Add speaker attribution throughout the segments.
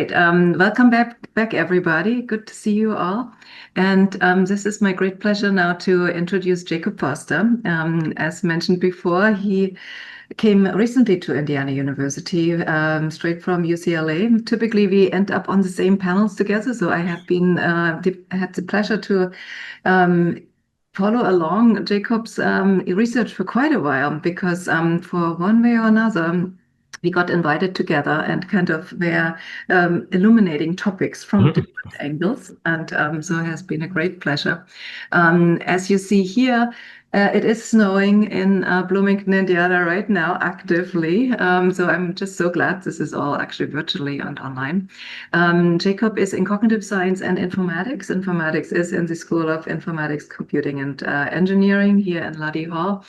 Speaker 1: great. Welcome back, everybody. Good to see you all. And this is my great pleasure now to introduce Jacob Foster. As mentioned before, he came recently to Indiana University, straight from UCLA. Typically, we end up on the same panels together. So I have had the pleasure to follow along Jacob's research for quite a while because for one way or another, we got invited together and kind of were illuminating topics from different angles. And so it has been a great pleasure. As you see here, it is snowing in Bloomington, Indiana right now, actively. So I'm just so glad this is all actually virtually and online. Jacob is in cognitive science and informatics. Informatics is in the School of Informatics, Computing, and Engineering here in Luddy Hall.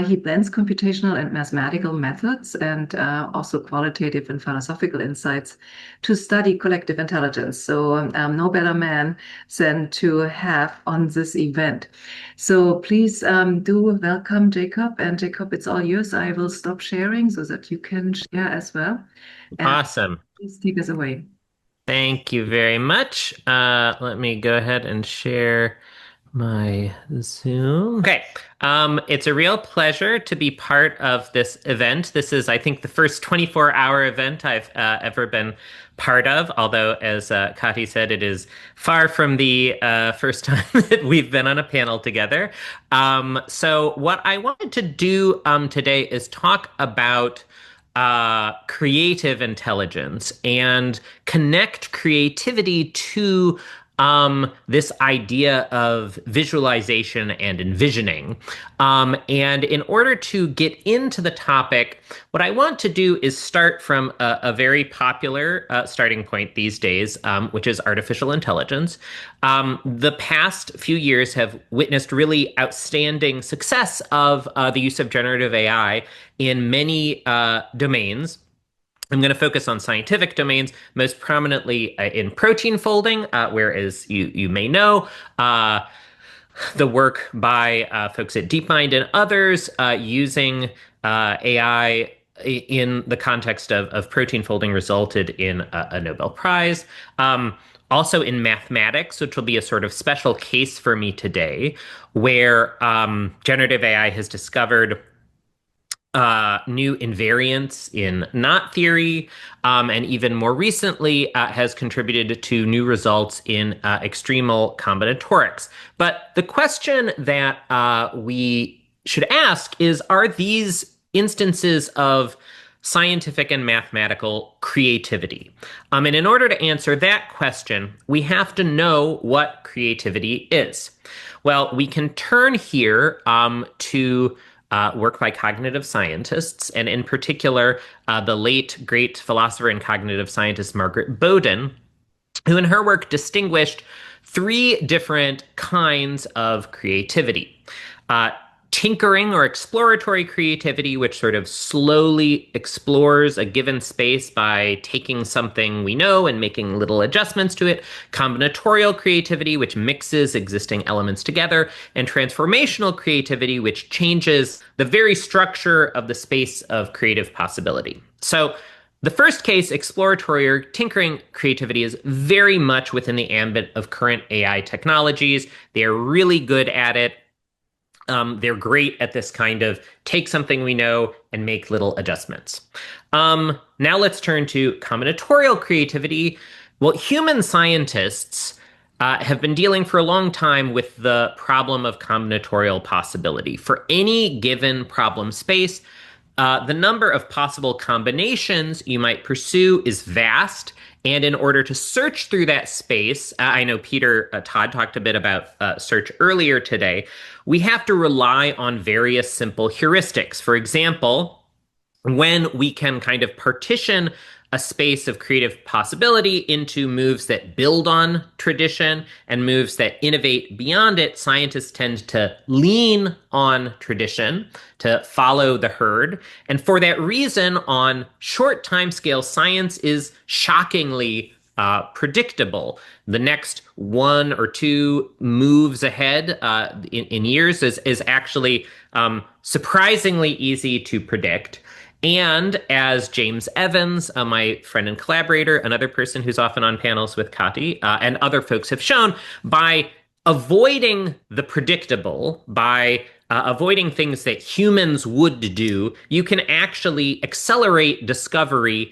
Speaker 1: He blends computational and mathematical methods and also qualitative and philosophical insights to study collective intelligence. So no better man than to have on this event. So please do welcome Jacob. And Jacob, it's all yours. I will stop sharing so that you can share as well. And
Speaker 2: Awesome.
Speaker 1: please take us away.
Speaker 2: Thank you very much. Let me go ahead and share my Zoom. Okay. It's a real pleasure to be part of this event. This is, I think, the first 24-hour event I've ever been part of, although, as Katy said, it is far from the first time that we've been on a panel together. So what I wanted to do today is talk about creative intelligence and connect creativity to this idea of visualization and envisioning. And in order to get into the topic, what I want to do is start from a very popular starting point these days, which is artificial intelligence. The past few years have witnessed really outstanding success of the use of generative AI in many domains. I'm going to focus on scientific domains, most prominently in protein folding, where, as you may know, the work by folks at DeepMind and others using AI in the context of protein folding resulted in a Nobel Prize. Also in mathematics, which will be a sort of special case for me today, where generative AI has discovered new invariants in knot theory, and even more recently has contributed to new results in extremal combinatorics. But the question that we should ask is, are these instances of scientific and mathematical creativity? And in order to answer that question, we have to know what creativity is. Well, we can turn here to work by cognitive scientists, and in particular, the late great philosopher and cognitive scientist Margaret Bowden, who in her work distinguished three different kinds of creativity. Tinkering or exploratory creativity, which sort of slowly explores a given space by taking something we know and making little adjustments to it. Combinatorial creativity, which mixes existing elements together. And transformational creativity, which changes the very structure of the space of creative possibility. So the first case, exploratory or tinkering creativity, is very much within the ambit of current AI technologies. They are really good at it. They're great at this kind of take something we know and make little adjustments. Now let's turn to combinatorial creativity. Well, human scientists have been dealing for a long time with the problem of combinatorial possibility. For any given problem space, the number of possible combinations you might pursue is vast. And in order to search through that space, I know Todd talked a bit about search earlier today, we have to rely on various simple heuristics. For example, when we can kind of partition a space of creative possibility into moves that build on tradition and moves that innovate beyond it, scientists tend to lean on tradition to follow the herd. And for that reason, on short timescales, science is shockingly predictable. The next one or two moves ahead in years is actually surprisingly easy to predict. And as James Evans, my friend and collaborator, another person who's often on panels with Katy, and other folks have shown, by avoiding the predictable, by avoiding things that humans would do, you can actually accelerate discovery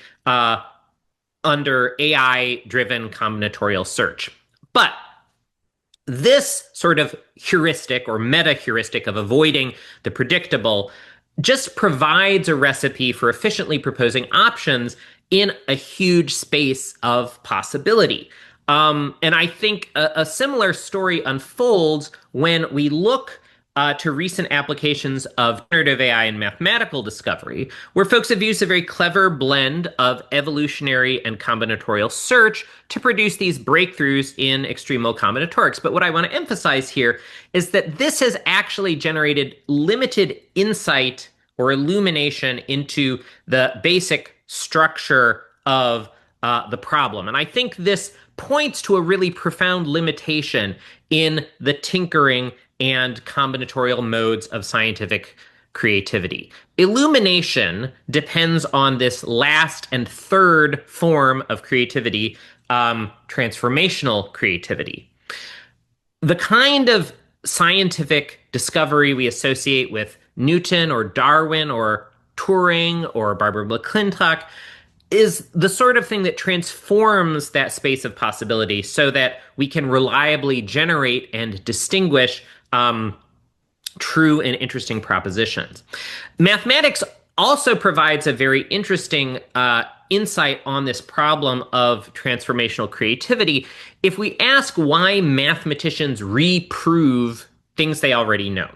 Speaker 2: under AI-driven combinatorial search. But this sort of heuristic or meta heuristic of avoiding the predictable just provides a recipe for efficiently proposing options in a huge space of possibility. And I think a similar story unfolds when we look to recent applications of generative AI in mathematical discovery, where folks have used a very clever blend of evolutionary and combinatorial search to produce these breakthroughs in extremal combinatorics. But what I want to emphasize here is that this has actually generated limited insight or illumination into the basic structure of the problem. And I think this points to a really profound limitation in the tinkering and combinatorial modes of scientific creativity. Illumination depends on this last and third form of creativity, transformational creativity. The kind of scientific discovery we associate with Newton or Darwin or Turing or Barbara McClintock is the sort of thing that transforms that space of possibility so that we can reliably generate and distinguish true and interesting propositions. Mathematics also provides a very interesting insight on this problem of transformational creativity if we ask why mathematicians reprove things they already know.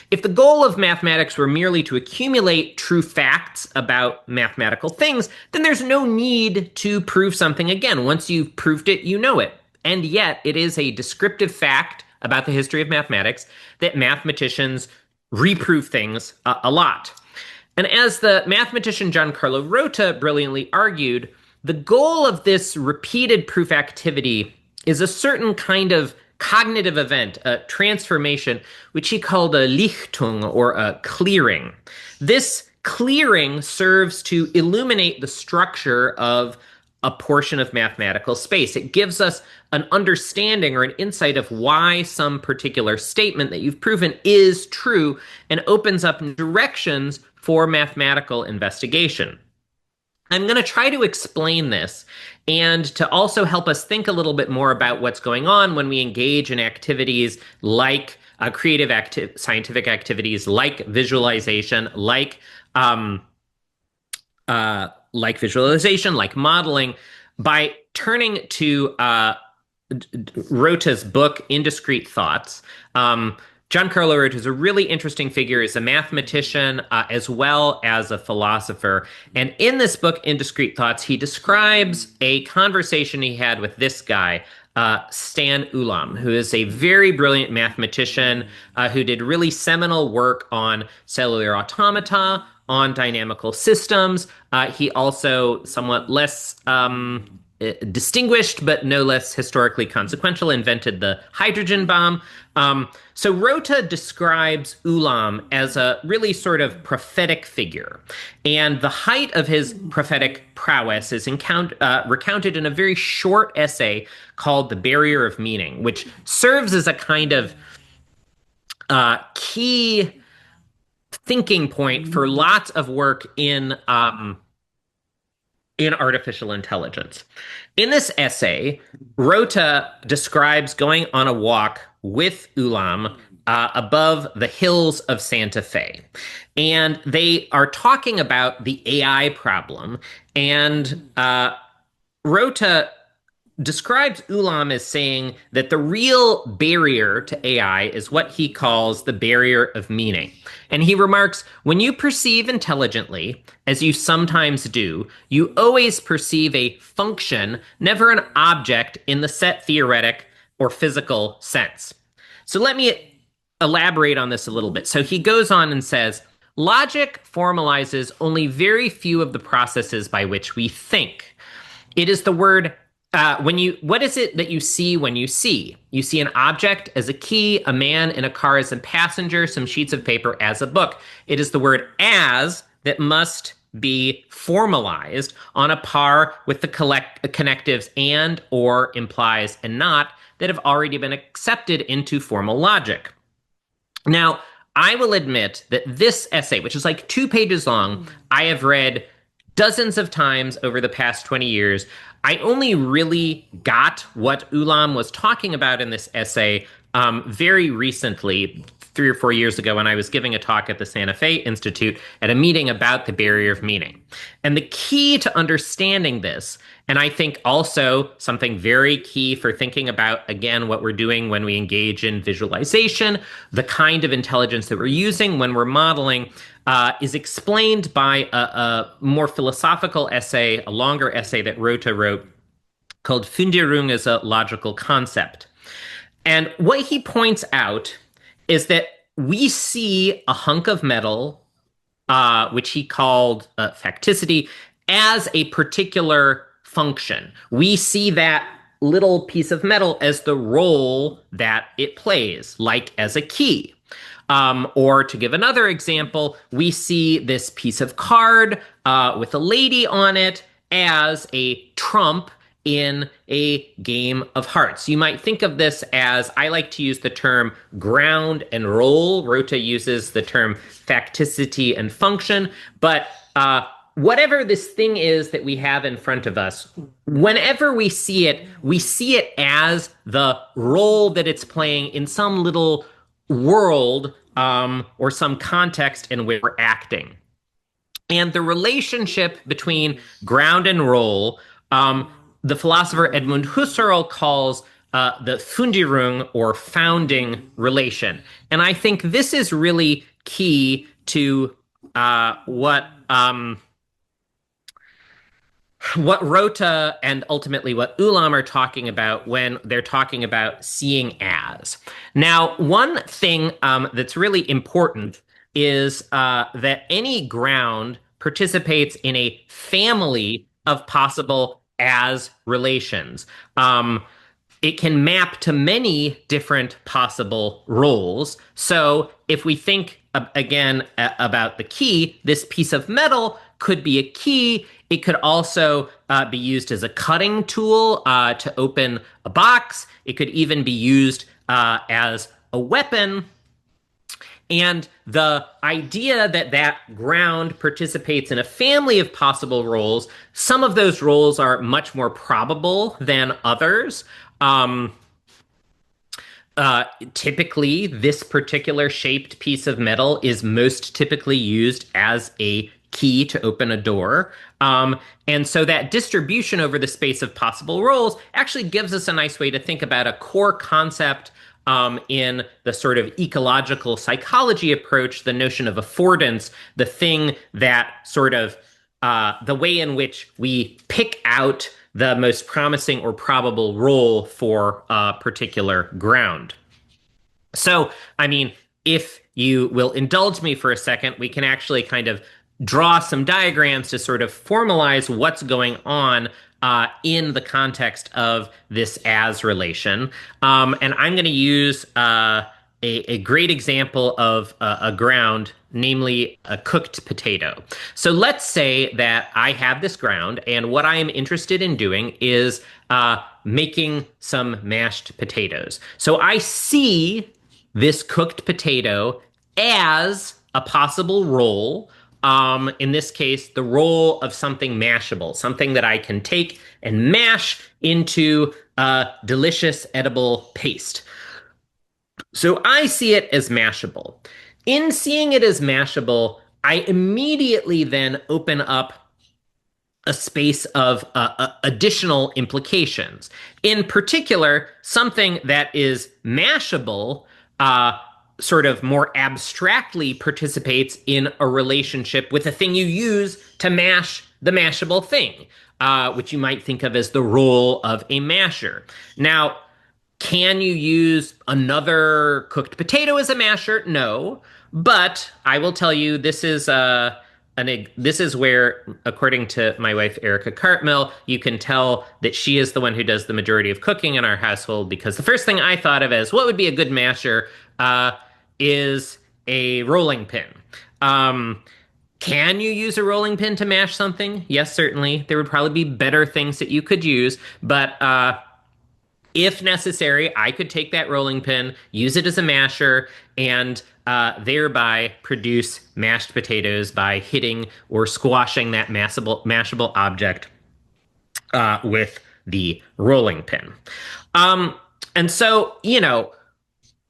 Speaker 2: If the goal of mathematics were merely to accumulate true facts about mathematical things, then there's no need to prove something again. Once you've proved it, you know it. And yet, it is a descriptive fact about the history of mathematics that mathematicians reprove things a lot. And as the mathematician Giancarlo Rota brilliantly argued, the goal of this repeated proof activity is a certain kind of cognitive event, a transformation, which he called a Lichtung, or a clearing. This clearing serves to illuminate the structure of a portion of mathematical space. It gives us an understanding or an insight of why some particular statement that you've proven is true and opens up directions for mathematical investigation. I'm going to try to explain this and to also help us think a little bit more about what's going on when we engage in activities like scientific activities, like visualization, like visualization, like modeling, by turning to Rota's book, Indiscrete Thoughts. Giancarlo Rota is a really interesting figure. He's a mathematician as well as a philosopher. And in this book, Indiscrete Thoughts, he describes a conversation he had with this guy, Stan Ulam, who is a very brilliant mathematician who did really seminal work on cellular automata, on dynamical systems. He also, somewhat less distinguished, but no less historically consequential, invented the hydrogen bomb. So Rota describes Ulam as a really sort of prophetic figure. And the height of his prophetic prowess is recounted in a very short essay called The Barrier of Meaning, which serves as a kind of key thinking point for lots of work in artificial intelligence. In this essay, Rota describes going on a walk with Ulam above the hills of Santa Fe. And they are talking about the AI problem. And Rota describes Ulam as saying that the real barrier to AI is what he calls the barrier of meaning. And he remarks, when you perceive intelligently, as you sometimes do, you always perceive a function, never an object in the set theoretic or physical sense. So let me elaborate on this a little bit. So he goes on and says, logic formalizes only very few of the processes by which we think. It is the word what is it that you see when you see? You see an object as a key, a man in a car as a passenger, some sheets of paper as a book. It is the word as that must be formalized on a par with the connectives and, or, implies, and not that have already been accepted into formal logic. Now, I will admit that this essay, which is like 2 pages long, I have read dozens of times over the past 20 years. I only really got what Ulam was talking about in this essay very recently, 3 or 4 years ago, when I was giving a talk at the Santa Fe Institute at a meeting about the barrier of meaning. And the key to understanding this, and I think also something very key for thinking about, again, what we're doing when we engage in visualization, the kind of intelligence that we're using when we're modeling, is explained by a more philosophical essay, a longer essay that Rota wrote called Fundierung as a Logical Concept. And what he points out is that we see a hunk of metal, which he called facticity, as a particular function. We see that little piece of metal as the role that it plays, like as a key. Or to give another example, we see this piece of card with a lady on it as a trump in a game of hearts. You might think of this as, I like to use the term ground and roll. Rota uses the term facticity and function. But whatever this thing is that we have in front of us, whenever we see it as the role that it's playing in some little world or some context in which we're acting. And the relationship between ground and roll, the philosopher Edmund Husserl calls the Fundierung, or founding relation. And I think this is really key to what Rota and ultimately what Ulam are talking about when they're talking about seeing as. Now, one thing that's really important is that any ground participates in a family of possible as relations. It can map to many different possible roles. So if we think again about the key, this piece of metal could be a key. It could also be used as a cutting tool to open a box. It could even be used as a weapon. And the idea that that ground participates in a family of possible roles, some of those roles are much more probable than others. Typically, this particular shaped piece of metal is most typically used as a key to open a door. And so that distribution over the space of possible roles actually gives us a nice way to think about a core concept in the sort of ecological psychology approach, the notion of affordance, the thing that sort of the way in which we pick out the most promising or probable role for a particular ground. So, I mean, if you will indulge me for a second, we can actually kind of draw some diagrams to sort of formalize what's going on in the context of this as relation. And I'm going to use a great example of a ground, namely a cooked potato. So let's say that I have this ground, and what I am interested in doing is making some mashed potatoes. So I see this cooked potato as a possible role. In this case, the role of something mashable, something that I can take and mash into a delicious edible paste. So I see it as mashable. In seeing it as mashable, I immediately then open up a space of additional implications. In particular, something that is mashable sort of more abstractly participates in a relationship with a thing you use to mash the mashable thing, which you might think of as the role of a masher. Now, can you use another cooked potato as a masher? No, but I will tell you this is where, according to my wife Erica Cartmill, you can tell that she is the one who does the majority of cooking in our household, because the first thing I thought of as what would be a good masher is a rolling pin. Can you use a rolling pin to mash something? Yes, certainly. There would probably be better things that you could use, but if necessary, I could take that rolling pin, use it as a masher, and thereby produce mashed potatoes by hitting or squashing that mashable object with the rolling pin. Um, and so,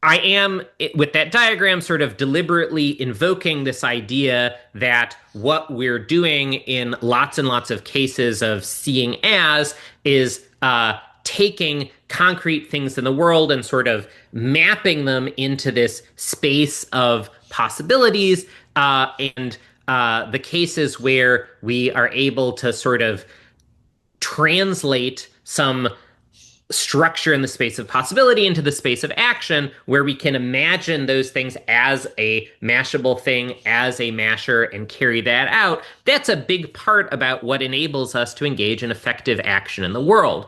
Speaker 2: I am, with that diagram, sort of deliberately invoking this idea that what we're doing in lots and lots of cases of seeing as is taking concrete things in the world and sort of mapping them into this space of possibilities. And the cases where we are able to sort of translate some structure in the space of possibility into the space of action, where we can imagine those things as a mashable thing, as a masher, and carry that out. That's a big part about what enables us to engage in effective action in the world.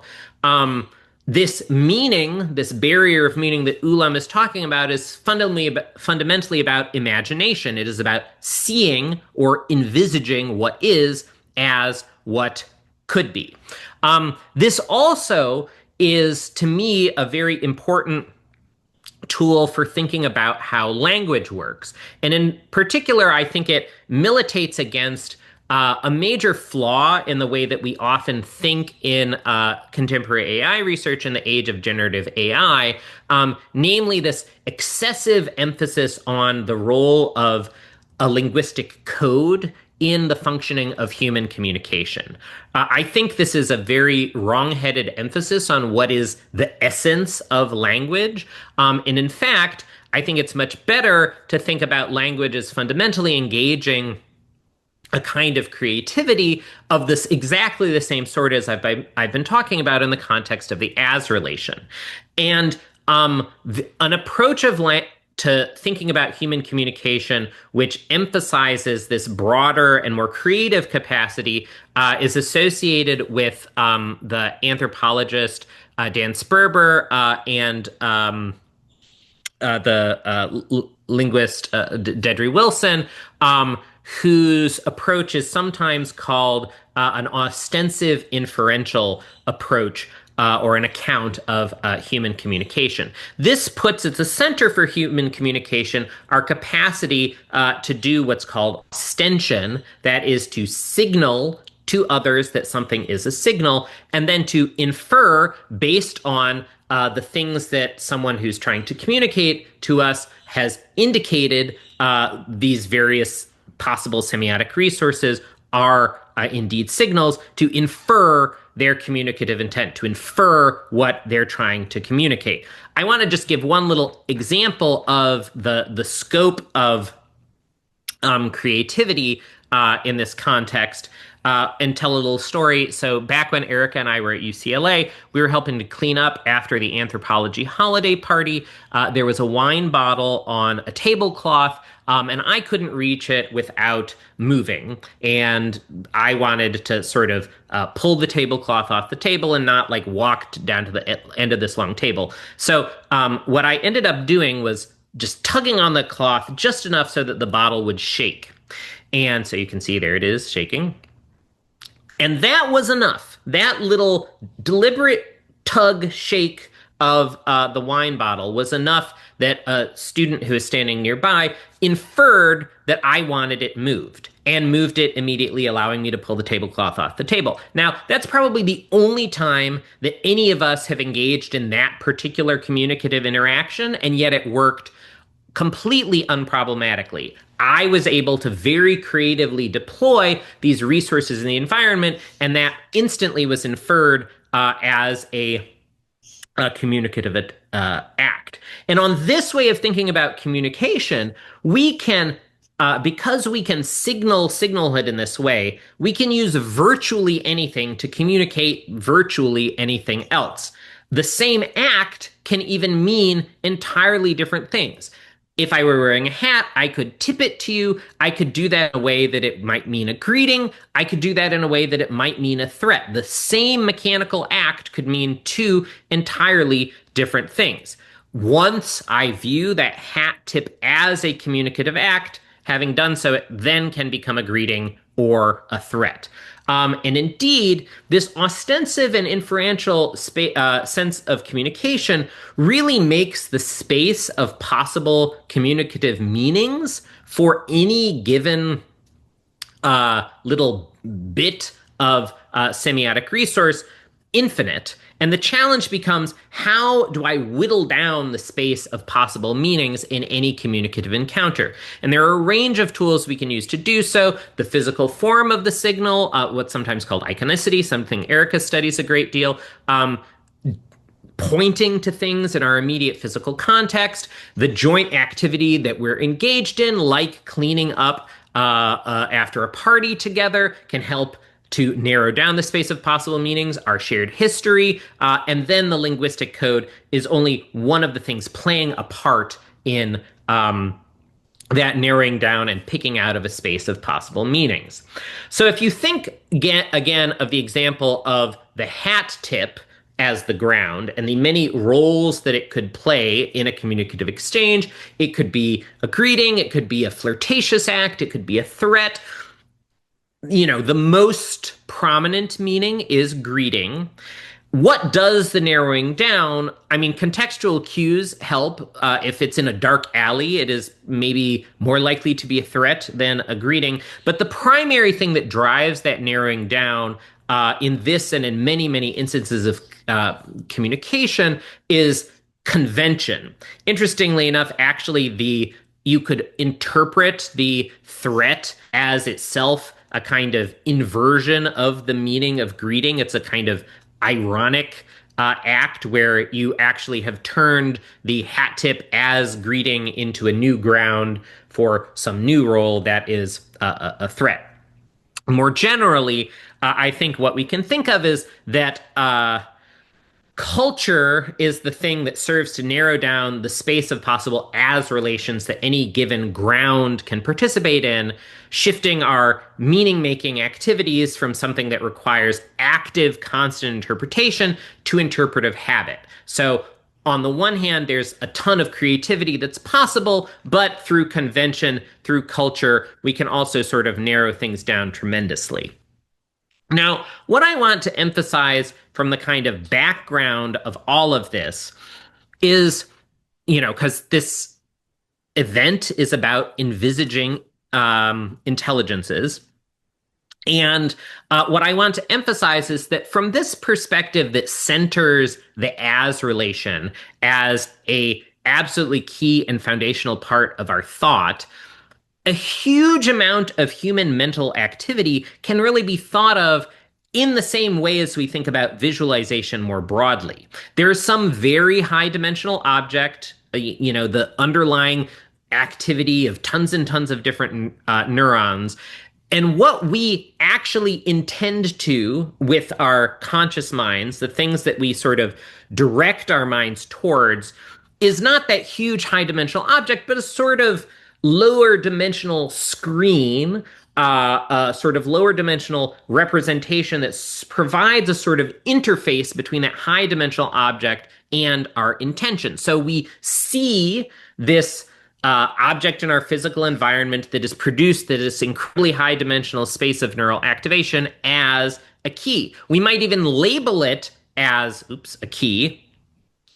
Speaker 2: This meaning, this barrier of meaning that Ulam is talking about, is fundamentally about imagination. It is about seeing or envisaging what is as what could be. This also is, to me, a very important tool for thinking about how language works. And in particular, I think it militates against a major flaw in the way that we often think in contemporary AI research in the age of generative AI, namely this excessive emphasis on the role of a linguistic code in the functioning of human communication. I think this is a very wrong-headed emphasis on what is the essence of language. And in fact, I think it's much better to think about language as fundamentally engaging a kind of creativity of this exactly the same sort as I've been talking about in the context of the as relation. And an approach to thinking about human communication, which emphasizes this broader and more creative capacity, is associated with the anthropologist Dan Sperber and the linguist Dedry Wilson, whose approach is sometimes called an ostensive inferential approach, or an account of human communication. This puts at the center for human communication our capacity to do what's called ostension, that is to signal to others that something is a signal, and then to infer based on the things that someone who's trying to communicate to us has indicated. These various possible semiotic resources are indeed signals, to infer their communicative intent, to infer what they're trying to communicate. I want to just give one little example of the scope of creativity in this context, and tell a little story. So back when Erica and I were at UCLA, we were helping to clean up after the anthropology holiday party. There was a wine bottle on a tablecloth, and I couldn't reach it without moving. And I wanted to sort of pull the tablecloth off the table and not like walked down to the end of this long table. So what I ended up doing was just tugging on the cloth just enough so that the bottle would shake. And so you can see there it is shaking. And that was enough. That little deliberate tug shake of the wine bottle was enough that a student who was standing nearby inferred that I wanted it moved, and moved it immediately, allowing me to pull the tablecloth off the table. Now, that's probably the only time that any of us have engaged in that particular communicative interaction, and yet it worked completely unproblematically. I was able to very creatively deploy these resources in the environment, and that instantly was inferred as a communicative act. And on this way of thinking about communication, we can, because we can signalhood in this way, we can use virtually anything to communicate virtually anything else. The same act can even mean entirely different things. If I were wearing a hat, I could tip it to you. I could do that in a way that it might mean a greeting. I could do that in a way that it might mean a threat. The same mechanical act could mean two entirely different things. Once I view that hat tip as a communicative act, Having done so, it then can become a greeting or a threat. And indeed, this ostensive and inferential sense of communication really makes the space of possible communicative meanings for any given little bit of semiotic resource infinite. And the challenge becomes, how do I whittle down the space of possible meanings in any communicative encounter? And there are a range of tools we can use to do so. The physical form of the signal, what's sometimes called iconicity, something Erica studies a great deal. Pointing to things in our immediate physical context, the joint activity that we're engaged in, like cleaning up after a party together, can help to narrow down the space of possible meanings, our shared history, and then the linguistic code is only one of the things playing a part in that narrowing down and picking out of a space of possible meanings. So if you think again of the example of the hat tip as the ground and the many roles that it could play in a communicative exchange, it could be a greeting, it could be a flirtatious act, it could be a threat. The most prominent meaning is greeting. What does the narrowing down? I mean, contextual cues help. If it's in a dark alley, it is maybe more likely to be a threat than a greeting. But the primary thing that drives that narrowing down in this and in many, many instances of communication is convention. Interestingly enough, actually, you could interpret the threat as itself a kind of inversion of the meaning of greeting. It's a kind of ironic act where you actually have turned the hat tip as greeting into a new ground for some new role that is a threat. More generally, I think what we can think of is that culture is the thing that serves to narrow down the space of possible as relations that any given ground can participate in, shifting our meaning-making activities from something that requires active, constant interpretation to interpretive habit. So on the one hand, there's a ton of creativity that's possible, but through convention, through culture, we can also sort of narrow things down tremendously. Now, what I want to emphasize from the kind of background of all of this is, because this event is about envisaging intelligences. And what I want to emphasize is that from this perspective that centers the as relation as a absolutely key and foundational part of our thought, a huge amount of human mental activity can really be thought of in the same way as we think about visualization more broadly. There is some very high dimensional object, the underlying activity of tons and tons of different neurons. And what we actually intend to, with our conscious minds, the things that we sort of direct our minds towards, is not that huge high dimensional object, but a sort of lower dimensional screen, a sort of lower dimensional representation that provides a sort of interface between that high dimensional object and our intention. So we see this object in our physical environment that is produced that is incredibly high dimensional space of neural activation as a key. We might even label it as, a key.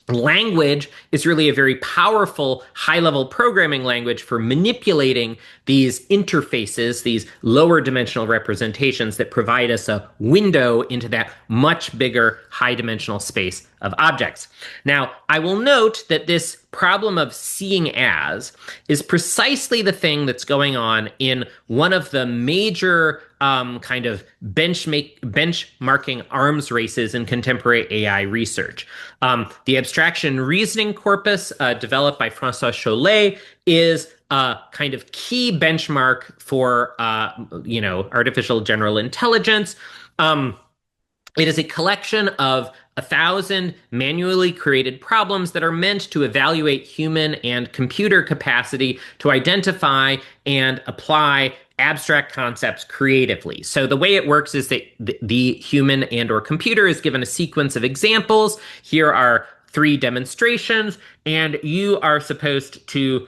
Speaker 2: Language is really a very powerful high-level programming language for manipulating these interfaces, these lower dimensional representations that provide us a window into that much bigger high-dimensional space of objects. Now, I will note that this problem of seeing as is precisely the thing that's going on in one of the major kind of benchmarking arms races in contemporary AI research. The abstraction reasoning corpus developed by François Chollet is a kind of key benchmark for, artificial general intelligence. It is a collection of 1,000 manually created problems that are meant to evaluate human and computer capacity to identify and apply abstract concepts creatively. So the way it works is that the human and or computer is given a sequence of examples. Here are 3 demonstrations, and you are supposed to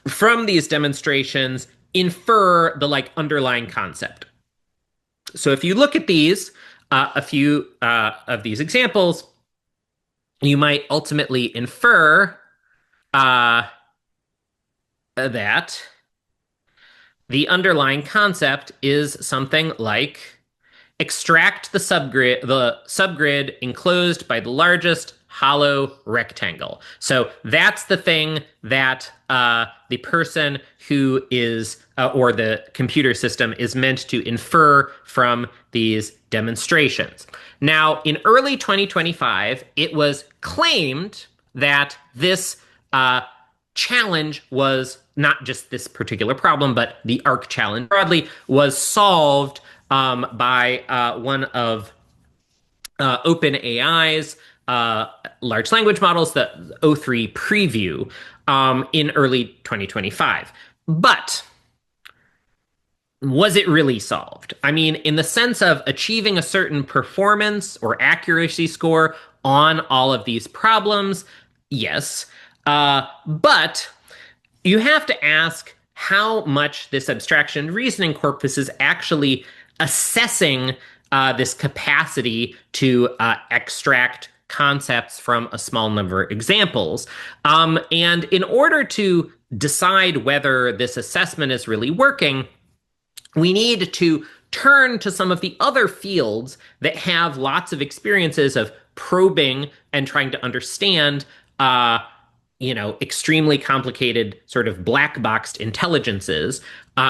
Speaker 2: from these demonstrations, infer the like underlying concept. So if you look at these, a few of these examples, you might ultimately infer that the underlying concept is something like extract the subgrid enclosed by the largest hollow rectangle. So that's the thing that the person who is, or the computer system is meant to infer from these demonstrations. Now, in early 2025, it was claimed that this challenge was not just this particular problem, but the ARC challenge broadly was solved by one of OpenAI's large language models, the O3 preview, in early 2025. But was it really solved? I mean, in the sense of achieving a certain performance or accuracy score on all of these problems, yes. But you have to ask how much this abstraction reasoning corpus is actually assessing this capacity to extract concepts from a small number of examples. And in order to decide whether this assessment is really working, we need to turn to some of the other fields that have lots of experiences of probing and trying to understand extremely complicated sort of black boxed intelligences,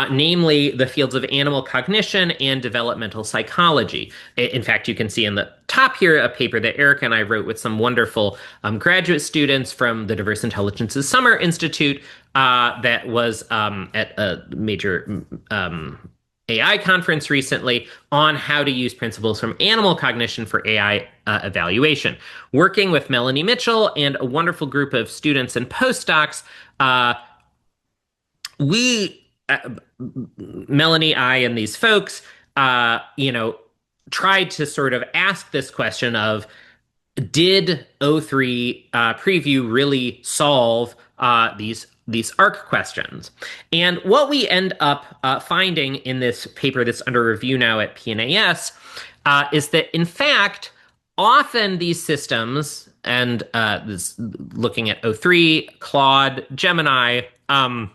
Speaker 2: namely the fields of animal cognition and developmental psychology. In fact, you can see in the top here a paper that Erica and I wrote with some wonderful graduate students from the Diverse Intelligences Summer Institute that was at a major AI conference recently on how to use principles from animal cognition for AI evaluation. Working with Melanie Mitchell and a wonderful group of students and postdocs, Melanie, I, and these folks, tried to sort of ask this question of, did O3 preview really solve these ARC questions? And what we end up finding in this paper that's under review now at PNAS is that, in fact, often these systems, and looking at O3, Claude, Gemini, on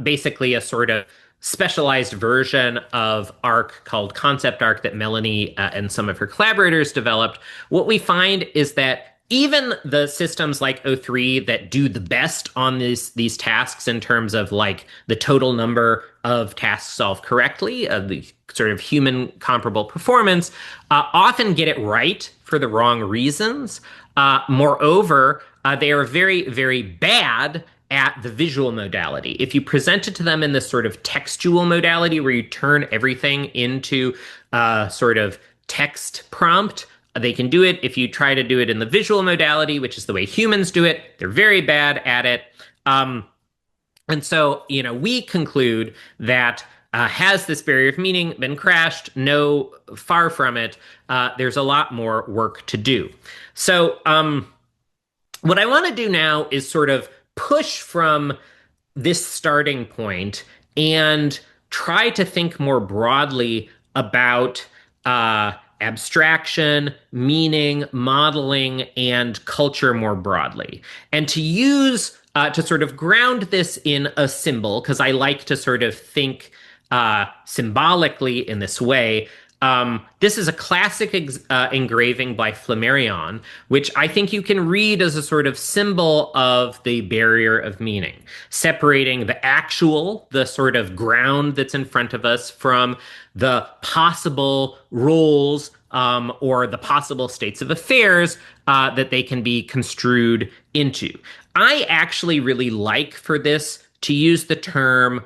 Speaker 2: basically a sort of specialized version of ARC called Concept ARC that Melanie and some of her collaborators developed, what we find is that even the systems like O3 that do the best on these tasks in terms of like the total number of tasks solved correctly, the sort of human comparable performance, often get it right for the wrong reasons. Moreover, they are very, very bad at the visual modality. If you present it to them in this sort of textual modality where you turn everything into sort of text prompt, they can do it. If you try to do it in the visual modality, which is the way humans do it, they're very bad at it. And so, we conclude that has this barrier of meaning been crashed? No, far from it. There's a lot more work to do. So what I want to do now is sort of push from this starting point and try to think more broadly about abstraction, meaning, modeling, and culture more broadly. And to use, to sort of ground this in a symbol, because I like to sort of think symbolically in this way. This is a classic engraving by Flammarion, which I think you can read as a sort of symbol of the barrier of meaning, separating the sort of ground that's in front of us, from the possible roles or the possible states of affairs that they can be construed into. I actually really like for this to use the term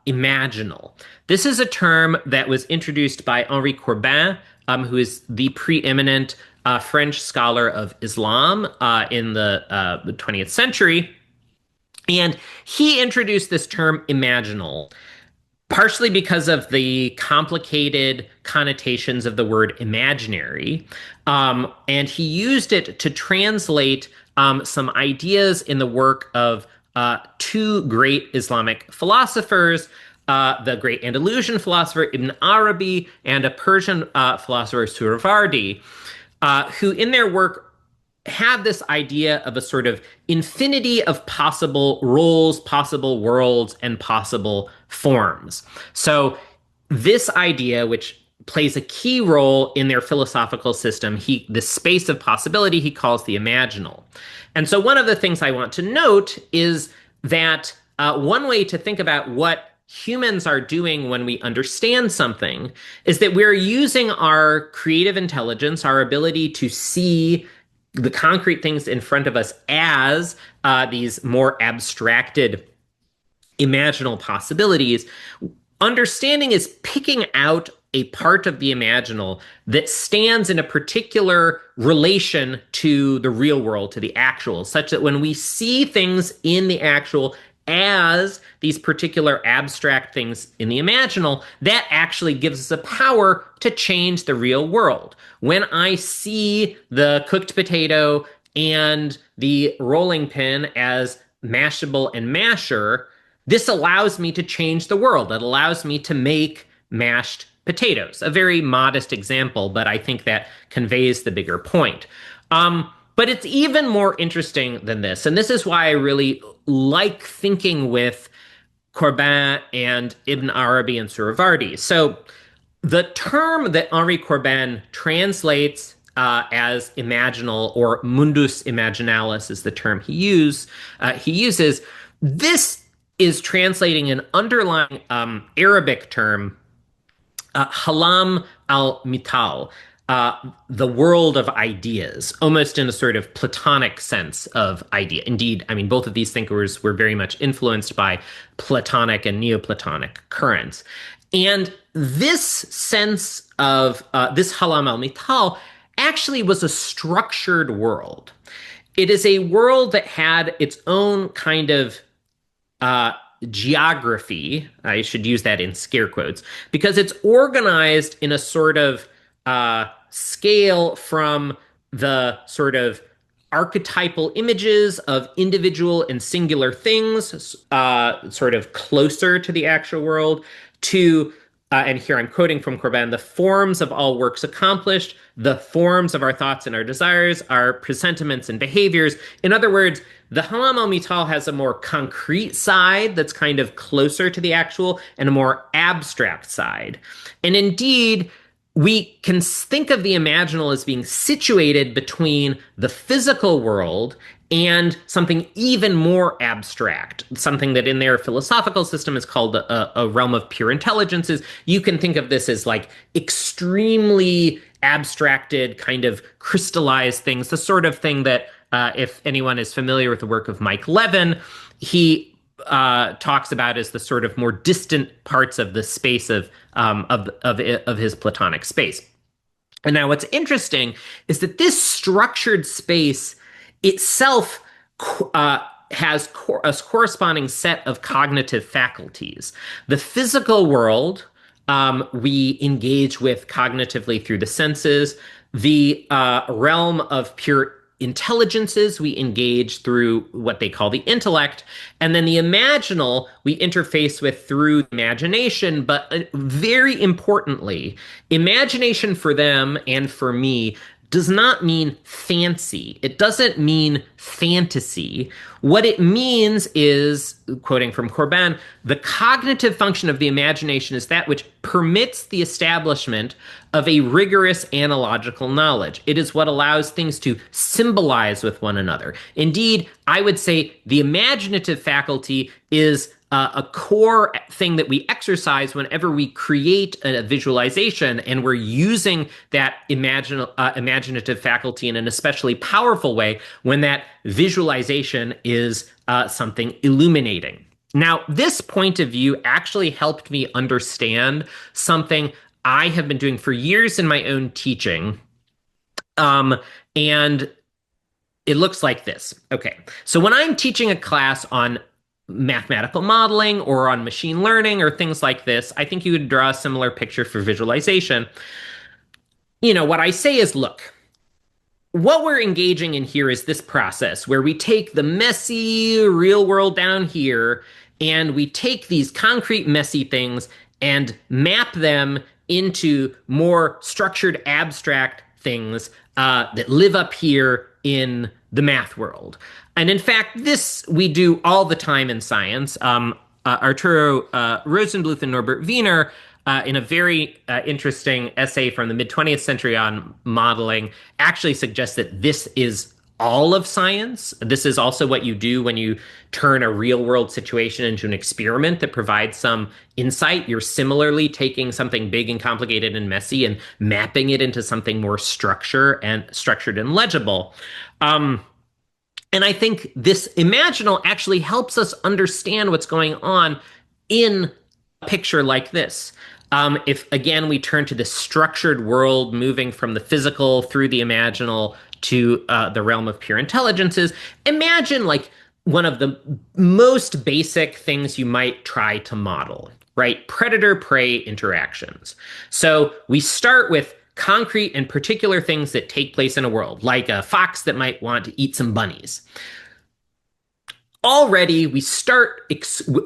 Speaker 2: imaginal. This is a term that was introduced by Henri Corbin, who is the preeminent French scholar of Islam in the 20th century. And he introduced this term imaginal, partially because of the complicated connotations of the word imaginary. And he used it to translate some ideas in the work of two great Islamic philosophers, the great Andalusian philosopher Ibn Arabi and a Persian philosopher Suhrawardi, who in their work had this idea of a sort of infinity of possible roles, possible worlds, and possible forms. So this idea, which plays a key role in their philosophical system, the space of possibility he calls the imaginal. And so one of the things I want to note is that one way to think about what humans are doing when we understand something is that we're using our creative intelligence, our ability to see the concrete things in front of us as these more abstracted imaginal possibilities. Understanding is picking out a part of the imaginal that stands in a particular relation to the real world, to the actual, such that when we see things in the actual as these particular abstract things in the imaginal, that actually gives us a power to change the real world. When I see the cooked potato and the rolling pin as Mashable and Masher, this allows me to change the world. It allows me to make mashed potatoes. A very modest example, but I think that conveys the bigger point. But it's even more interesting than this. And this is why I really like thinking with Corbin and Ibn Arabi and Suhrawardi. So the term that Henri Corbin translates as imaginal, or mundus imaginalis is the term he uses. This is translating an underlying Arabic term, halam al-mital, the world of ideas, almost in a sort of Platonic sense of idea. Indeed, I mean, both of these thinkers were very much influenced by Platonic and Neoplatonic currents. And this sense of this halam al-mital actually was a structured world. It is a world that had its own kind of geography. I should use that in scare quotes, because it's organized in a sort of scale from the sort of archetypal images of individual and singular things, sort of closer to the actual world, to and here I'm quoting from Corbin, the forms of all works accomplished, the forms of our thoughts and our desires, our presentiments and behaviors. In other words, the Halam al-Mital has a more concrete side that's kind of closer to the actual and a more abstract side. And indeed, we can think of the imaginal as being situated between the physical world and something even more abstract, something that in their philosophical system is called a realm of pure intelligences. You can think of this as like extremely abstracted, kind of crystallized things, the sort of thing that if anyone is familiar with the work of Mike Levin, he talks about as the sort of more distant parts of the space of his Platonic space. And now what's interesting is that this structured space itself has a corresponding set of cognitive faculties. The physical world we engage with cognitively through the senses. The realm of pure intelligences we engage through what they call the intellect, and then the imaginal we interface with through imagination. But very importantly, imagination for them and for me does not mean fancy. It doesn't mean fantasy. What it means is, quoting from Corbin, the cognitive function of the imagination is that which permits the establishment of a rigorous analogical knowledge. It is what allows things to symbolize with one another. Indeed, I would say the imaginative faculty is a core thing that we exercise whenever we create a visualization, and we're using that imaginative faculty in an especially powerful way when that visualization is something illuminating. Now, this point of view actually helped me understand something I have been doing for years in my own teaching, and it looks like this. Okay, so when I'm teaching a class on mathematical modeling or on machine learning or things like this, I think you would draw a similar picture for visualization. You know, what I say is, look, what we're engaging in here is this process where we take the messy real world down here and we take these concrete messy things and map them into more structured abstract things that live up here in the math world. And in fact, this we do all the time in science. Arturo Rosenbluth and Norbert Wiener, in a very interesting essay from the mid 20th century on modeling, actually suggests that this is all of science. This is also what you do when you turn a real world situation into an experiment that provides some insight. You're similarly taking something big and complicated and messy and mapping it into something more structured and legible. And I think this imaginal actually helps us understand what's going on in a picture like this. If, again, we turn to the structured world, moving from the physical through the imaginal to the realm of pure intelligences, imagine like one of the most basic things you might try to model, right? Predator-prey interactions. So we start with concrete and particular things that take place in a world, like a fox that might want to eat some bunnies. Already,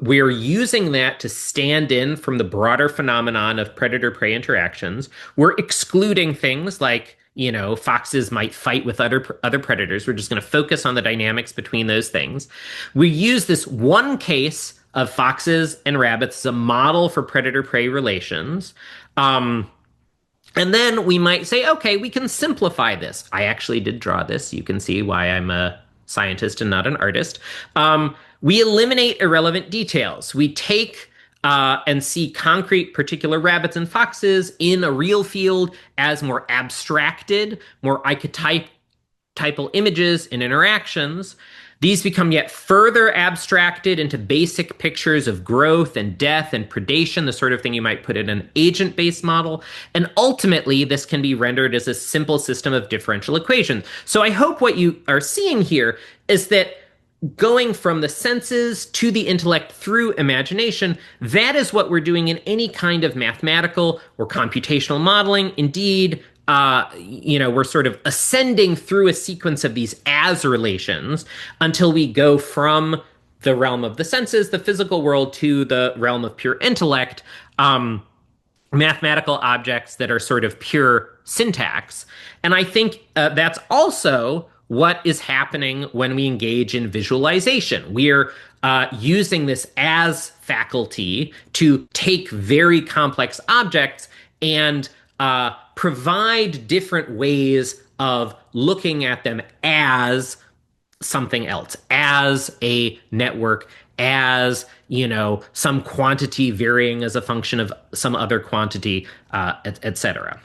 Speaker 2: we're using that to stand in from the broader phenomenon of predator-prey interactions. We're excluding things like, foxes might fight with other predators. We're just going to focus on the dynamics between those things. We use this one case of foxes and rabbits as a model for predator-prey relations. And then we might say, okay, we can simplify this. I actually did draw this. You can see why I'm a scientist and not an artist. We eliminate irrelevant details. We take and see concrete particular rabbits and foxes in a real field as more abstracted, more archetypal images and interactions. These become yet further abstracted into basic pictures of growth and death and predation, the sort of thing you might put in an agent-based model. And ultimately, this can be rendered as a simple system of differential equations. So I hope what you are seeing here is that going from the senses to the intellect through imagination, that is what we're doing in any kind of mathematical or computational modeling. Indeed, we're sort of ascending through a sequence of these as relations until we go from the realm of the senses, the physical world, to the realm of pure intellect, mathematical objects that are sort of pure syntax. And I think that's also what is happening when we engage in visualization. We're using this as faculty to take very complex objects and provide different ways of looking at them as something else, as a network, as, some quantity varying as a function of some other quantity, et cetera.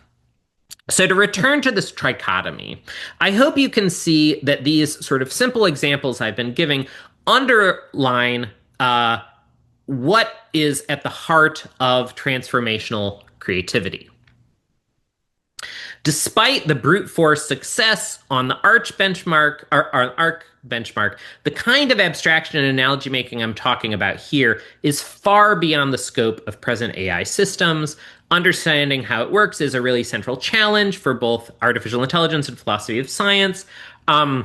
Speaker 2: So to return to this trichotomy, I hope you can see that these sort of simple examples I've been giving underline what is at the heart of transformational creativity. Despite the brute force success on the ARC benchmark, the kind of abstraction and analogy making I'm talking about here is far beyond the scope of present AI systems. Understanding how it works is a really central challenge for both artificial intelligence and philosophy of science. I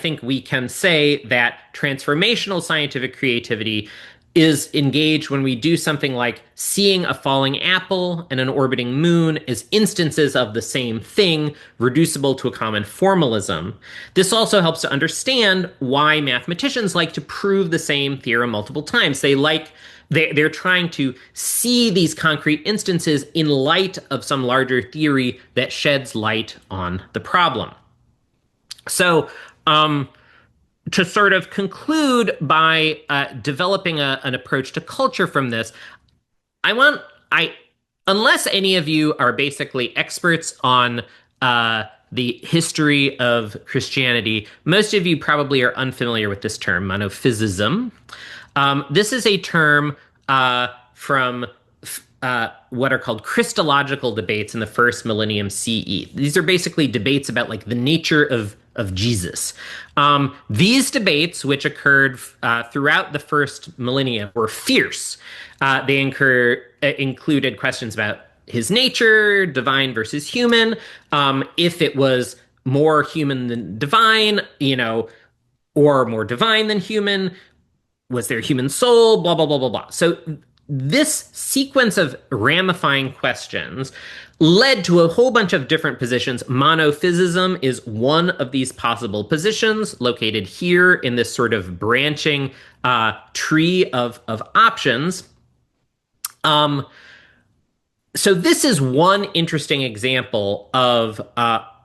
Speaker 2: think we can say that transformational scientific creativity is engaged when we do something like seeing a falling apple and an orbiting moon as instances of the same thing, reducible to a common formalism. This also helps to understand why mathematicians like to prove the same theorem multiple times. They're trying to see these concrete instances in light of some larger theory that sheds light on the problem. So, to sort of conclude by developing an approach to culture from this, unless any of you are basically experts on the history of Christianity, most of you probably are unfamiliar with this term, monophysism. This is a term from what are called Christological debates in the first millennium CE. These are basically debates about like the nature of Jesus. These debates, which occurred throughout the first millennium, were fierce. They included questions about his nature, divine versus human, if it was more human than divine, or more divine than human, was there a human soul, blah, blah, blah, blah, blah. So this sequence of ramifying questions led to a whole bunch of different positions. Monophysism is one of these possible positions located here in this sort of branching tree of options. So this is one interesting example of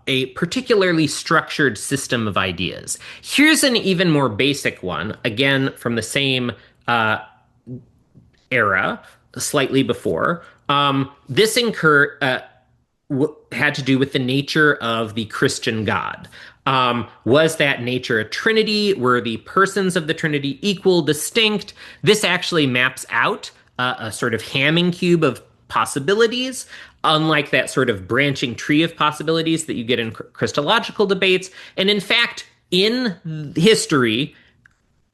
Speaker 2: a particularly structured system of ideas. Here's an even more basic one, again from the same era, slightly before. This had to do with the nature of the Christian God. Was that nature a trinity? Were the persons of the trinity equal, distinct? This actually maps out a sort of Hamming cube of possibilities, unlike that sort of branching tree of possibilities that you get in Christological debates. And in fact, in history,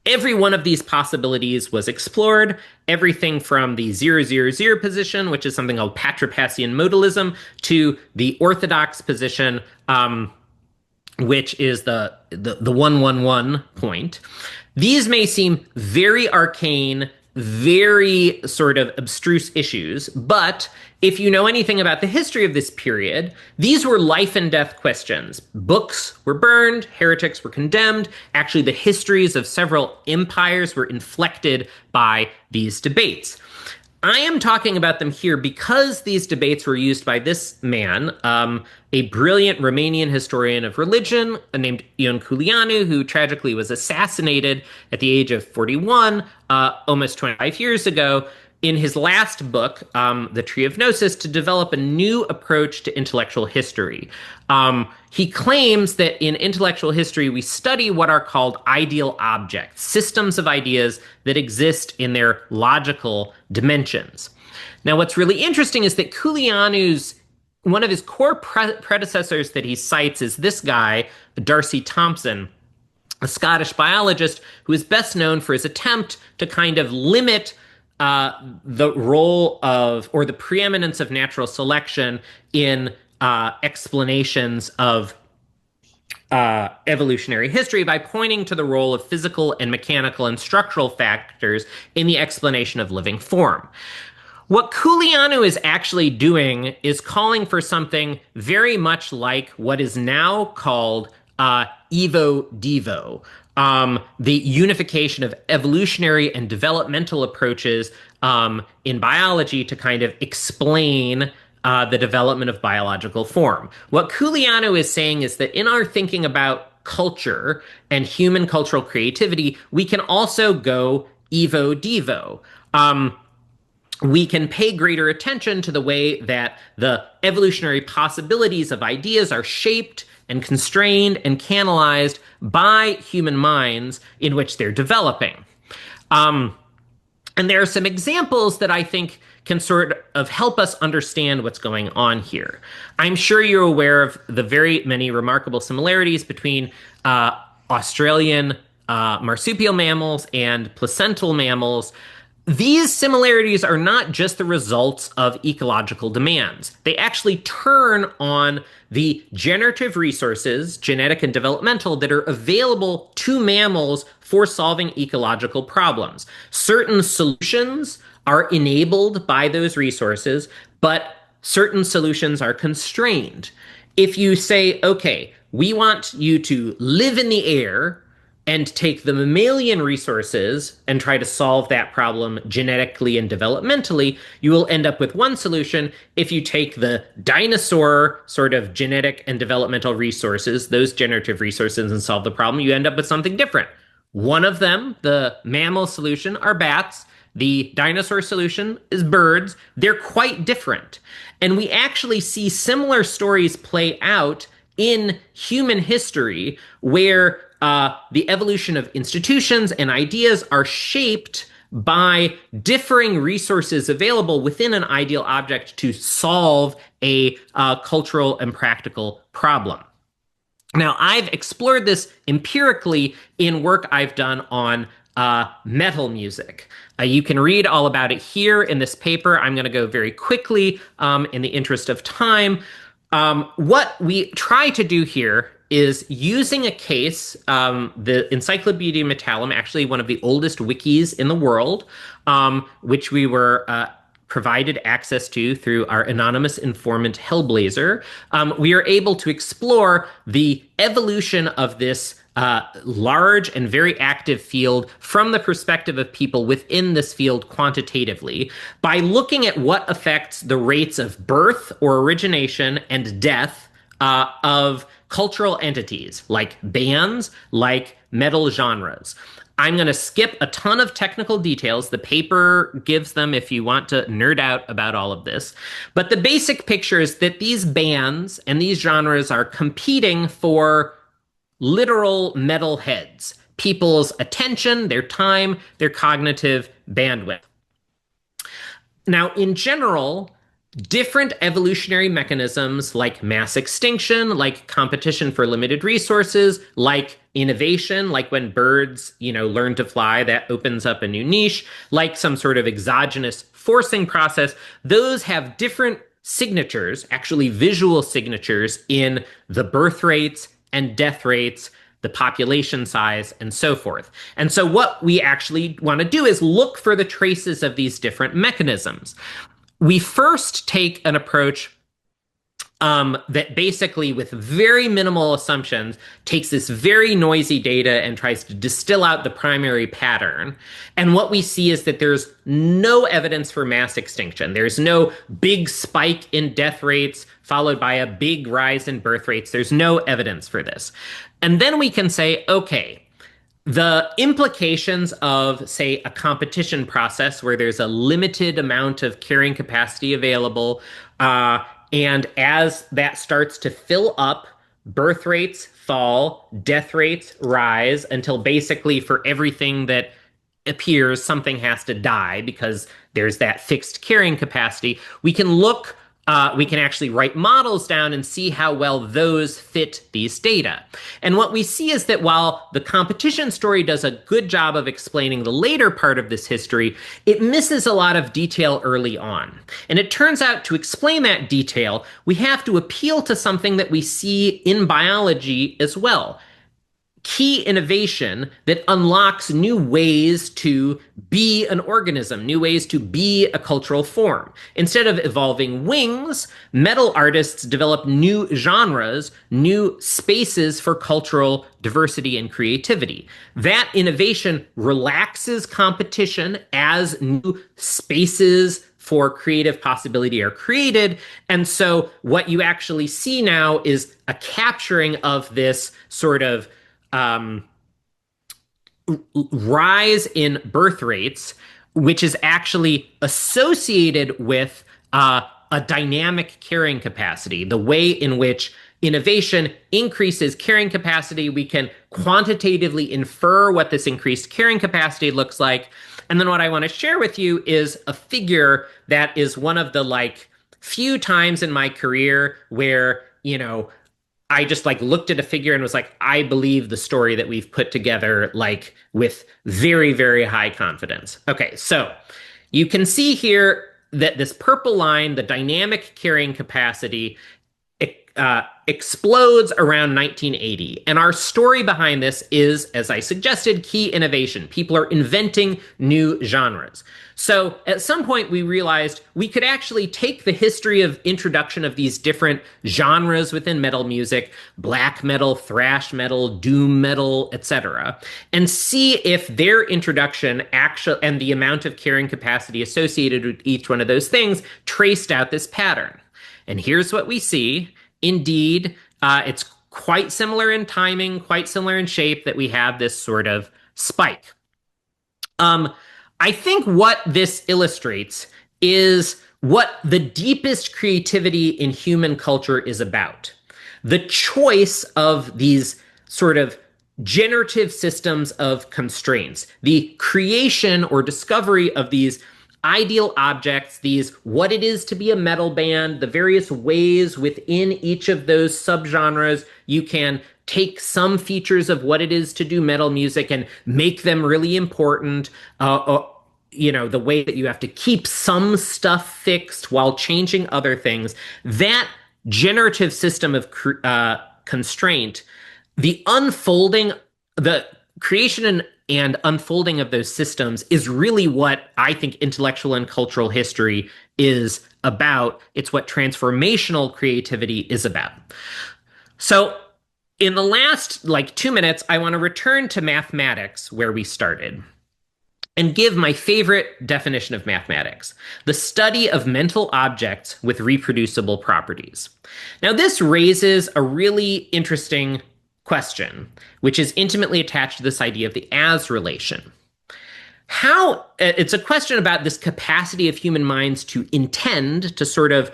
Speaker 2: every one of these possibilities was explored. Everything from the 000 position, which is something called Patripassian modalism, to the orthodox position, which is the 111 point. These may seem very arcane, very sort of abstruse issues, but if you know anything about the history of this period, these were life and death questions. Books were burned, heretics were condemned. Actually, the histories of several empires were inflected by these debates. I am talking about them here because these debates were used by this man, a brilliant Romanian historian of religion named Ion Culianu, who tragically was assassinated at the age of 41, almost 25 years ago, in his last book, The Tree of Gnosis, to develop a new approach to intellectual history. He claims that in intellectual history, we study what are called ideal objects, systems of ideas that exist in their logical dimensions. Now, what's really interesting is that one of his core predecessors that he cites is this guy, Darcy Thompson, a Scottish biologist who is best known for his attempt to kind of limit the role of, or the preeminence of, natural selection in explanations of evolutionary history by pointing to the role of physical and mechanical and structural factors in the explanation of living form. What Culianu is actually doing is calling for something very much like what is now called Evo-Devo, the unification of evolutionary and developmental approaches in biology to kind of explain the development of biological form. What Culianu is saying is that in our thinking about culture and human cultural creativity, we can also go Evo-Devo. We can pay greater attention to the way that the evolutionary possibilities of ideas are shaped and constrained and canalized by human minds in which they're developing. And there are some examples that I think can sort of help us understand what's going on here. I'm sure you're aware of the very many remarkable similarities between Australian marsupial mammals and placental mammals. These similarities are not just the results of ecological demands. They actually turn on the generative resources, genetic and developmental, that are available to mammals for solving ecological problems. Certain solutions are enabled by those resources, but certain solutions are constrained. If you say, okay, we want you to live in the air and take the mammalian resources and try to solve that problem genetically and developmentally, you will end up with one solution. If you take the dinosaur sort of genetic and developmental resources, those generative resources, and solve the problem, you end up with something different. One of them, the mammal solution, are bats. The dinosaur solution is birds. They're quite different. And we actually see similar stories play out in human history where the evolution of institutions and ideas are shaped by differing resources available within an ideal object to solve a cultural and practical problem. Now, I've explored this empirically in work I've done on metal music. You can read all about it here in this paper. I'm going to go very quickly in the interest of time. What we try to do here is using a case, the Encyclopedia Metallum, actually one of the oldest wikis in the world, which we were provided access to through our anonymous informant Hellblazer. We are able to explore the evolution of this large and very active field from the perspective of people within this field quantitatively by looking at what affects the rates of birth or origination and death of cultural entities like bands, like metal genres. I'm going to skip a ton of technical details. The paper gives them if you want to nerd out about all of this. But the basic picture is that these bands and these genres are competing for literal metal heads, people's attention, their time, their cognitive bandwidth. Now, in general, different evolutionary mechanisms like mass extinction, like competition for limited resources, like innovation, like when birds, learn to fly, that opens up a new niche, like some sort of exogenous forcing process, those have different signatures, actually visual signatures in the birth rates and death rates, the population size, and so forth. And so what we actually want to do is look for the traces of these different mechanisms. We first take an approach that basically, with very minimal assumptions, takes this very noisy data and tries to distill out the primary pattern. And what we see is that there's no evidence for mass extinction. There's no big spike in death rates followed by a big rise in birth rates. There's no evidence for this. And then we can say, okay, the implications of, say, a competition process where there's a limited amount of carrying capacity available, and as that starts to fill up, birth rates fall, death rates rise, until basically for everything that appears, something has to die because there's that fixed carrying capacity. We can actually write models down and see how well those fit these data. And what we see is that while the competition story does a good job of explaining the later part of this history, it misses a lot of detail early on. And it turns out to explain that detail, we have to appeal to something that we see in biology as well. Key innovation that unlocks new ways to be an organism, new ways to be a cultural form. Instead of evolving wings, metal artists develop new genres, new spaces for cultural diversity and creativity. That innovation relaxes competition as new spaces for creative possibility are created. And so what you actually see now is a capturing of this sort of rise in birth rates, which is actually associated with a dynamic carrying capacity. The way in which innovation increases carrying capacity, we can quantitatively infer what this increased carrying capacity looks like. And then what I want to share with you is a figure that is one of the few times in my career where, I just looked at a figure and was like, I believe the story that we've put together, with very, very high confidence. Okay, so you can see here that this purple line, the dynamic carrying capacity, explodes around 1980. And our story behind this is, as I suggested, key innovation. People are inventing new genres. So at some point we realized we could actually take the history of introduction of these different genres within metal music, black metal, thrash metal, doom metal, etc., and see if their introduction actually and the amount of carrying capacity associated with each one of those things traced out this pattern. And here's what we see. Indeed, it's quite similar in timing, quite similar in shape, that we have this sort of spike. I think what this illustrates is what the deepest creativity in human culture is about. The choice of these sort of generative systems of constraints, the creation or discovery of these ideal objects, these what it is to be a metal band, the various ways within each of those subgenres you can take some features of what it is to do metal music and make them really important. The way that you have to keep some stuff fixed while changing other things. That generative system of constraint, the unfolding, the creation and unfolding of those systems is really what I think intellectual and cultural history is about. It's what transformational creativity is about. So, in the last 2 minutes, I want to return to mathematics where we started and give my favorite definition of mathematics: the study of mental objects with reproducible properties. Now, this raises a really interesting question, which is intimately attached to this idea of the as relation. It's a question about this capacity of human minds to intend, to sort of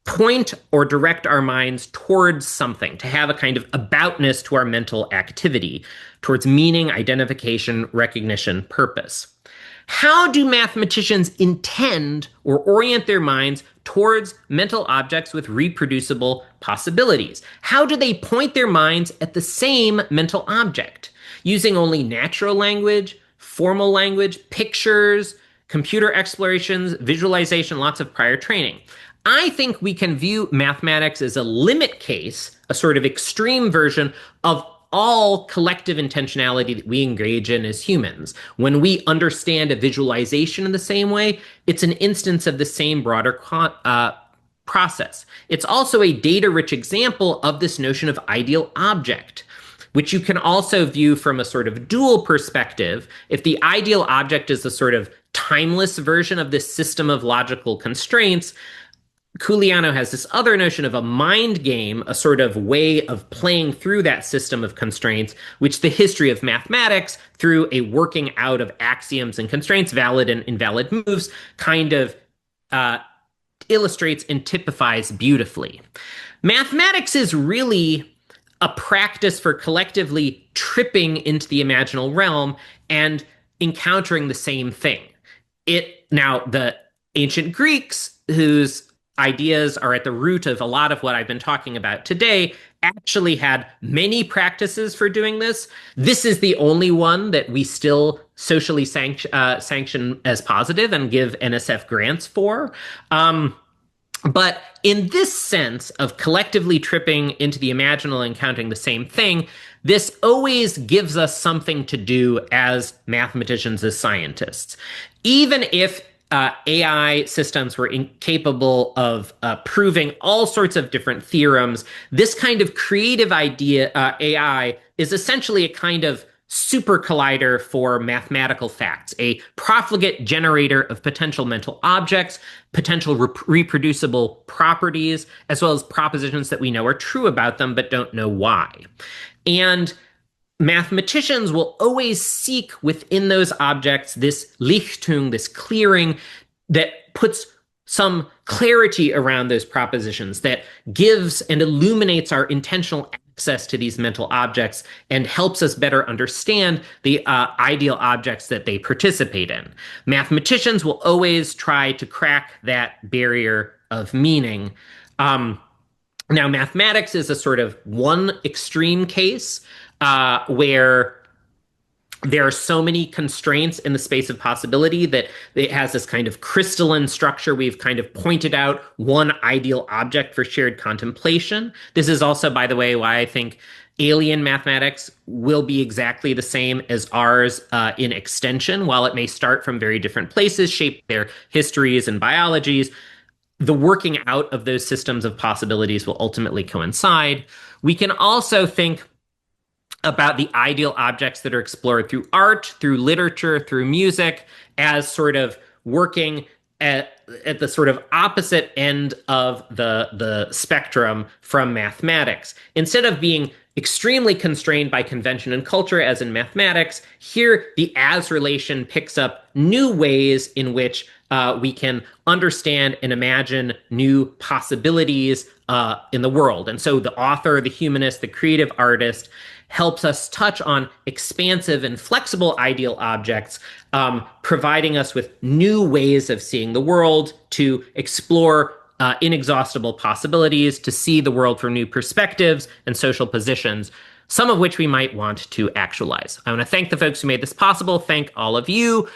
Speaker 2: point or direct our minds towards something, to have a kind of aboutness to our mental activity, towards meaning, identification, recognition, purpose. How do mathematicians intend or orient their minds towards mental objects with reproducible possibilities? How do they point their minds at the same mental object, using only natural language, formal language, pictures, computer explorations, visualization, lots of prior training? I think we can view mathematics as a limit case, a sort of extreme version of all collective intentionality that we engage in as humans. When we understand a visualization in the same way, it's an instance of the same broader process. It's also a data-rich example of this notion of ideal object, which you can also view from a sort of dual perspective. If the ideal object is a sort of timeless version of this system of logical constraints, Culiano has this other notion of a mind game, a sort of way of playing through that system of constraints, which the history of mathematics, through a working out of axioms and constraints, valid and invalid moves, kind of illustrates and typifies beautifully. Mathematics is really a practice for collectively tripping into the imaginal realm and encountering the same thing. Now, the ancient Greeks, whose ideas are at the root of a lot of what I've been talking about today, actually had many practices for doing this. This is the only one that we still socially sanction as positive and give NSF grants for. But in this sense of collectively tripping into the imaginal and counting the same thing, this always gives us something to do as mathematicians, as scientists. Even if AI systems were incapable of proving all sorts of different theorems, this kind of creative idea, AI, is essentially a kind of super collider for mathematical facts, a profligate generator of potential mental objects, potential reproducible properties, as well as propositions that we know are true about them but don't know why. And mathematicians will always seek within those objects this Lichtung, this clearing that puts some clarity around those propositions, that gives and illuminates our intentional access to these mental objects and helps us better understand the ideal objects that they participate in. Mathematicians will always try to crack that barrier of meaning. Now, mathematics is a sort of one extreme case where there are so many constraints in the space of possibility that it has this kind of crystalline structure. We've kind of pointed out one ideal object for shared contemplation. This is also, by the way, why I think alien mathematics will be exactly the same as ours in extension. While it may start from very different places, shape their histories and biologies, the working out of those systems of possibilities will ultimately coincide. We can also think about the ideal objects that are explored through art, through literature, through music, as sort of working at the sort of opposite end of the spectrum from mathematics. Instead of being extremely constrained by convention and culture, as in mathematics, here the as relation picks up new ways in which we can understand and imagine new possibilities in the world. And so the author, the humanist, the creative artist helps us touch on expansive and flexible ideal objects, providing us with new ways of seeing the world, to explore inexhaustible possibilities, to see the world from new perspectives and social positions, some of which we might want to actualize. I want to thank the folks who made this possible. Thank all of you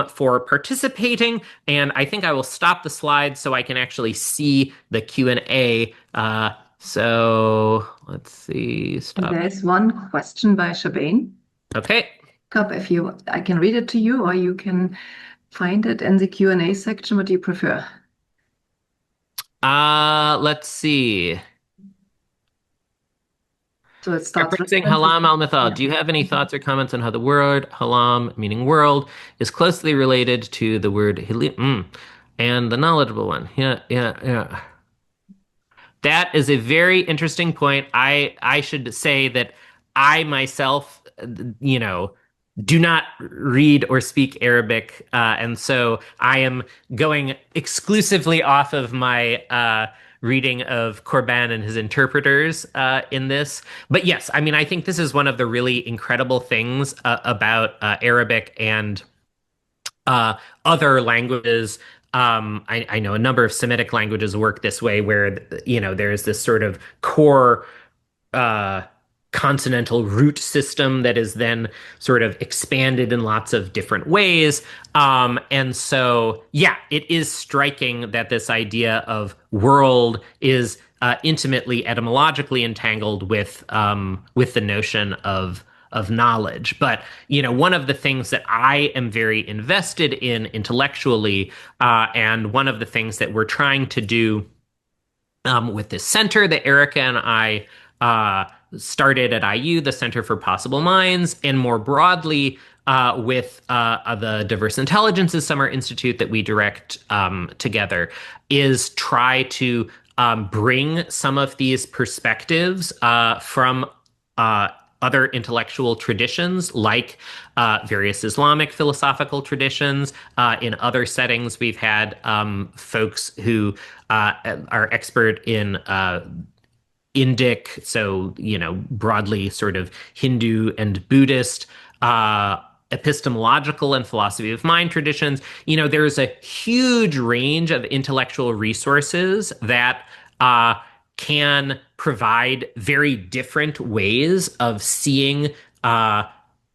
Speaker 2: for participating. And I think I will stop the slides so I can actually see the Q&A. So let's see. Stop.
Speaker 1: There's one question by Shabane.
Speaker 2: Okay.
Speaker 1: Cup, I can read it to you, or you can find it in the Q&A section. What do you prefer?
Speaker 2: Let's see.
Speaker 1: So it starts
Speaker 2: Referencing Halam al-Mithal, do you have any thoughts or comments on how the word Halam, meaning world, is closely related to the word Hilim? And the knowledgeable one. Yeah. That is a very interesting point. I should say that I myself, do not read or speak Arabic, and so I am going exclusively off of my reading of Corban and his interpreters in this. But yes, I mean, I think this is one of the really incredible things about Arabic and other languages. I know a number of Semitic languages work this way, where there's this sort of core uh, consonantal root system that is then sort of expanded in lots of different ways. And so, yeah, it is striking that this idea of world is intimately etymologically entangled with the notion of knowledge. But, one of the things that I am very invested in intellectually, and one of the things that we're trying to do with this center that Erica and I started at IU, the Center for Possible Minds, and more broadly with the Diverse Intelligences Summer Institute that we direct together, is try to bring some of these perspectives from other intellectual traditions, like various Islamic philosophical traditions. In other settings, we've had folks who are expert in Indic, so, broadly sort of Hindu and Buddhist, epistemological and philosophy of mind traditions. There's a huge range of intellectual resources that can provide very different ways of seeing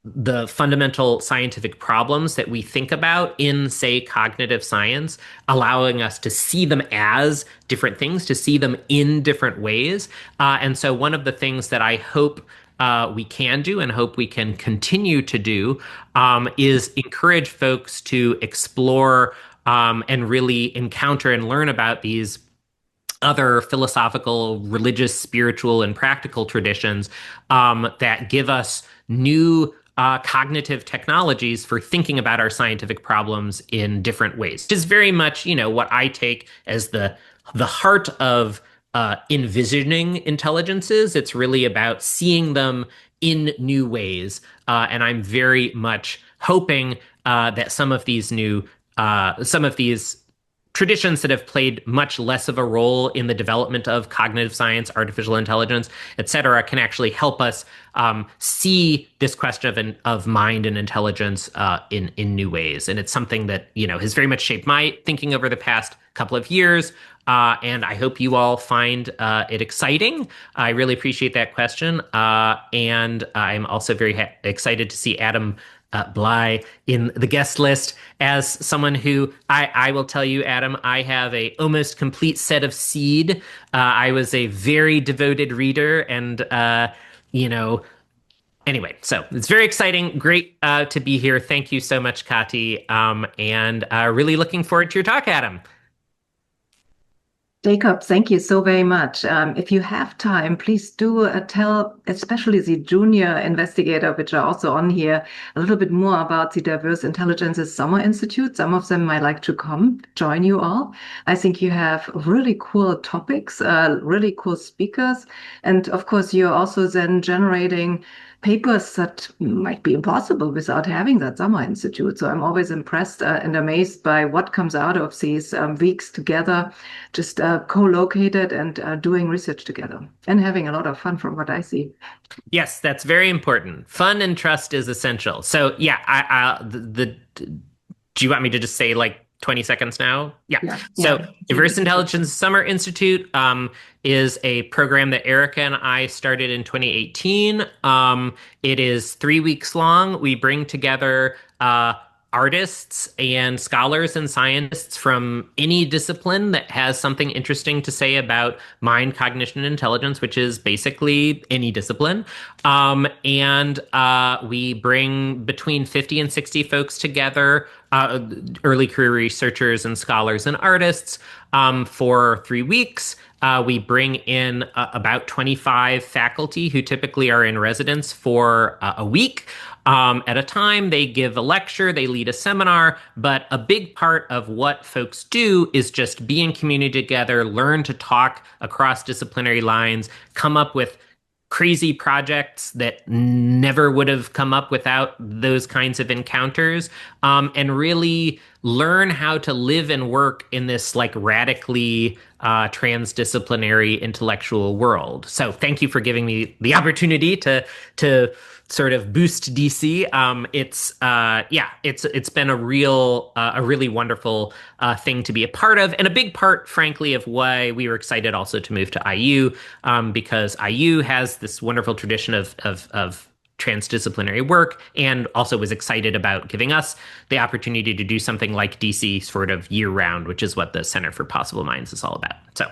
Speaker 2: the fundamental scientific problems that we think about in, say, cognitive science, allowing us to see them as different things, to see them in different ways. And so one of the things that I hope we can do and hope we can continue to do is encourage folks to explore and really encounter and learn about these other philosophical, religious, spiritual, and practical traditions that give us new cognitive technologies for thinking about our scientific problems in different ways. Which is very much, what I take as the heart of envisioning intelligences. It's really about seeing them in new ways, and I'm very much hoping that some of these traditions that have played much less of a role in the development of cognitive science, artificial intelligence, et cetera, can actually help us see this question of mind and intelligence in new ways. And it's something that, has very much shaped my thinking over the past couple of years. And I hope you all find it exciting. I really appreciate that question. And I'm also very excited to see Adam Bly in the guest list as someone who I will tell you, Adam, I have a almost complete set of Seed. I was a very devoted reader, and anyway, so it's very exciting. Great to be here. Thank you so much, Katy, and really looking forward to your talk, Adam.
Speaker 1: Jacob, thank you so very much. If you have time, please do tell, especially the junior investigator, which are also on here, a little bit more about the Diverse Intelligences Summer Institute. Some of them might like to come join you all. I think you have really cool topics, really cool speakers. And of course, you're also then generating papers that might be impossible without having that summer institute. So I'm always impressed and amazed by what comes out of these weeks together, just co-located and doing research together and having a lot of fun from what I see.
Speaker 2: Yes, that's very important. Fun and trust is essential. So yeah, do you want me to just say like 20 seconds now? Yeah.
Speaker 1: Yeah,
Speaker 2: So
Speaker 1: yeah.
Speaker 2: Diverse Intelligence Summer Institute is a program that Erica and I started in 2018. It is 3 weeks long. We bring together artists and scholars and scientists from any discipline that has something interesting to say about mind, cognition, and intelligence, which is basically any discipline. And we bring between 50 and 60 folks together, early career researchers and scholars and artists, for 3 weeks. We bring in about 25 faculty who typically are in residence for a week. At a time, they give a lecture, they lead a seminar, but a big part of what folks do is just be in community together, learn to talk across disciplinary lines, come up with crazy projects that never would have come up without those kinds of encounters, and really learn how to live and work in this like radically transdisciplinary intellectual world. So thank you for giving me the opportunity to sort of boost DC. It's been a really wonderful thing to be a part of, and a big part, frankly, of why we were excited also to move to IU, because IU has this wonderful tradition of transdisciplinary work, and also was excited about giving us the opportunity to do something like DC sort of year round, which is what the Center for Possible Minds is all about. So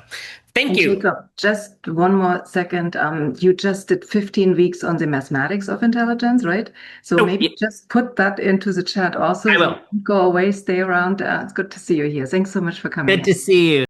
Speaker 2: thank you.
Speaker 1: Jacob, just one more second. You just did 15 weeks on the mathematics of intelligence, right? So maybe just put that into the chat also.
Speaker 2: I will.
Speaker 1: Go away, stay around. It's good to see you here. Thanks so much for coming.
Speaker 2: Good to see you.